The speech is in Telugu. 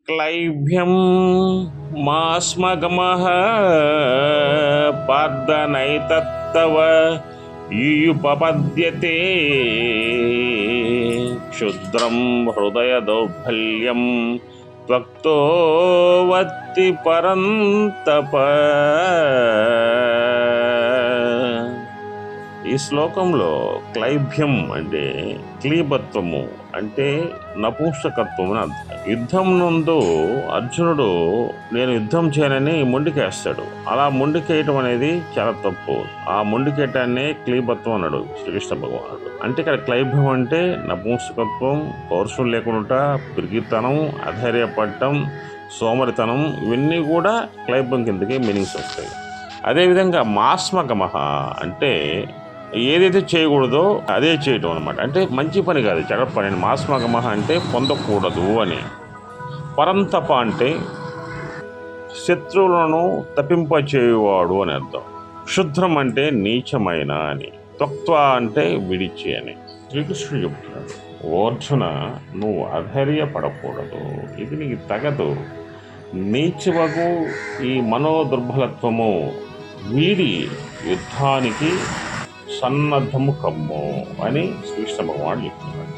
క్లైభ్యం మాస్మగమః పార్దనైతత్తవ యూయుపపద్యతే క్షుద్రం హృదయ దౌర్బల్యం త్వక్తో వత్తి పరంతప. ఈ శ్లోకంలో క్లైభ్యం అంటే క్లీబత్వము అంటే నపుంసకత్వం అని అర్థం. యుద్ధం నందు అర్జునుడు నేను యుద్ధం చేయనని మొండికేస్తాడు. అలా మొండికేయటం అనేది చాలా తప్పు. ఆ మొండికేయటాన్నే క్లీబత్వం అన్నాడు శ్రీకృష్ణ భగవానుడు. అంటే ఇక్కడ క్లైభ్యం అంటే నపుంసకత్వం, పౌరుషం లేకుండా, పిరిగితనం, అధైర్యపడటం, సోమరితనం, ఇవన్నీ కూడా క్లైభ్యం కిందకి మీనింగ్స్ వస్తాయి. అదేవిధంగా మాస్మగమః అంటే ఏదైతే చేయకూడదో అదే చేయటం అనమాట. అంటే మంచి పని కాదు, చెడ్డ పని. మాస్మగమః అంటే పొందకూడదు అని. పరంతప అంటే శత్రువులను తప్పింపచేయువాడు అని అర్థం. క్షుద్రం అంటే నీచమైన అని. త్వక్త్వ అంటే విడిచి అని. శ్రీకృష్ణుడు చెప్తున్నాడు, ఓ అర్జున, నువ్వు అధైర్యపడకూడదు, ఇది నీకు తగదు. నీచవగు ఈ మనోదుర్బలత్వము వీడి యుద్ధానికి సన్నద్ధము కమ్ము అని శ్రీకృష్ణ భగవానుడు చెప్తున్నాడు.